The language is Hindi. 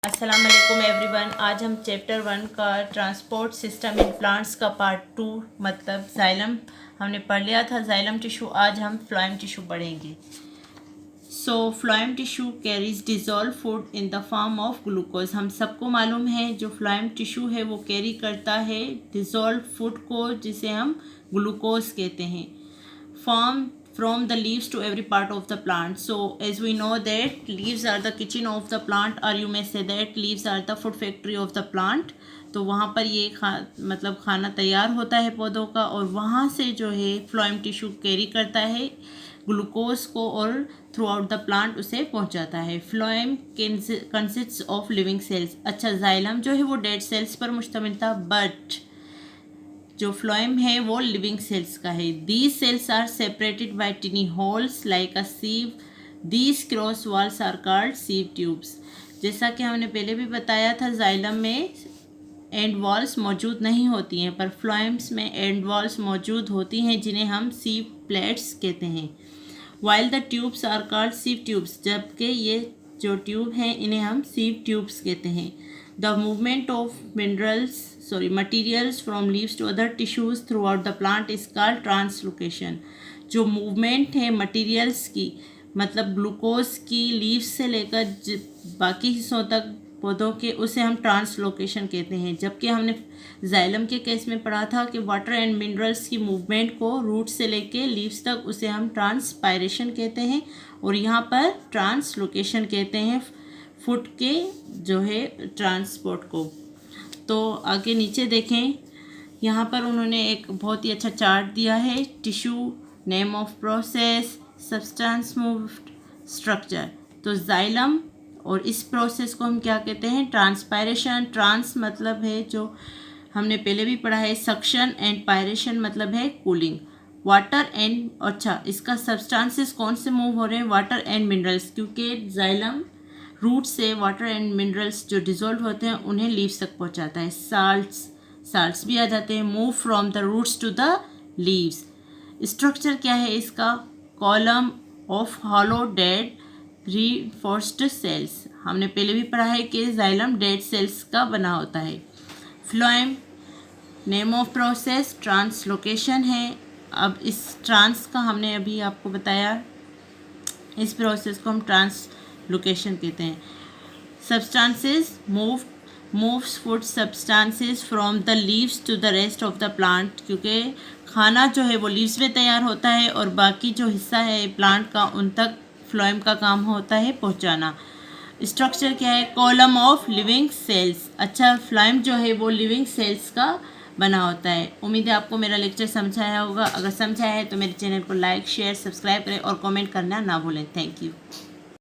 अस्सलाम वालेकुम एवरीवन। आज हम चैप्टर 1 का ट्रांसपोर्ट सिस्टम इन प्लांट्स का पार्ट 2 मतलब जाइलम हमने पढ़ लिया था। जाइलम टिश्यू आज हम फ्लोएम टिश्यू पढ़ेंगे। So phloem tissue carries dissolve food in the form of glucose. हम सबको मालूम है जो फ्लोएम टिश्यू है वो कैरी करता है डिज़ोल्व फूड को, जिसे हम ग्लूकोज कहते हैं। Form from the leaves to every part of the plant. So as we know that leaves are the kitchen of the plant, or you may say that leaves are the food factory of the plant. तो वहाँ पर ये मतलब खाना तैयार होता है पौधों का, और वहाँ से जो है फ्लोएम टिश्यू कैरी करता है ग्लूकोज को और थ्रू आउट द प्लांट उसे पहुँचाता है। Phloem consists of living cells. अच्छा, जाइलम जो है वो डेड सेल्स पर मुश्तमिल था, बट जो फ्लोएम है वो लिविंग सेल्स का है। These cells are separated by tiny holes like a sieve. These cross walls are called sieve tubes. जैसा कि हमने पहले भी बताया था, जाइलम में एंड वॉल्स मौजूद नहीं होती हैं, पर फ्लोएम्स में एंड वॉल्स मौजूद होती हैं जिन्हें हम सीव प्लेट्स कहते हैं। While the tubes are called sieve tubes, जबकि ये जो ट्यूब हैं इन्हें हम सीव ट्यूब्स कहते हैं। The movement of materials from leaves to other tissues throughout the plant is called translocation. जो मूवमेंट है मटेरियल्स की, मतलब ग्लूकोज की लीव्स से लेकर बाकी हिस्सों तक पौधों के, उसे हम ट्रांसलोकेशन कहते हैं। जबकि हमने जाइलम के केस में पढ़ा था कि वाटर एंड मिनरल्स की मूवमेंट को रूट से लेके लीव्स तक उसे हम ट्रांसपायरेशन कहते हैं, और यहाँ पर ट्रांसलोकेशन कहते हैं फूड के जो है ट्रांसपोर्ट को। तो आगे नीचे देखें, यहाँ पर उन्होंने एक बहुत ही अच्छा चार्ट दिया है। Tissue, name of process, substance, moved, structure. तो जाइलम, और इस प्रोसेस को हम क्या कहते हैं? ट्रांसपायरेशन। ट्रांस मतलब है जो हमने पहले भी पढ़ा है सक्शन, एंड पायरेशन मतलब है कूलिंग। वाटर एंड, अच्छा इसका सब्सटेंसेस कौन से मूव हो रहे हैं? वाटर एंड मिनरल्स, क्योंकि जाइलम रूट से वाटर एंड मिनरल्स जो डिज़ोल्व होते हैं उन्हें लीव्स तक पहुंचाता है। साल्ट्स भी आ जाते हैं। Move from the roots to the leaves. Structure क्या है इसका? Column of hollow dead reinforced cells. हमने पहले भी पढ़ा है कि जाइलम डेड सेल्स का बना होता है। Phloem, name of process translocation है। अब इस ट्रांस का हमने अभी आपको बताया, इस प्रोसेस को हम ट्रांसलोकेशन कहते हैं। Substances moves food substances from the leaves to the rest of the plant, क्योंकि खाना जो है वो लीव्स में तैयार होता है और बाकी जो हिस्सा है प्लांट का उन तक फ्लोएम का काम होता है पहुंचाना। स्ट्रक्चर क्या है? Column of living cells. अच्छा, फ्लोएम जो है वो लिविंग सेल्स का बना होता है। उम्मीद है आपको मेरा लेक्चर समझाया होगा। अगर समझाया है तो मेरे चैनल को लाइक, शेयर, सब्सक्राइब करें और कमेंट करना ना भूलें। Thank you.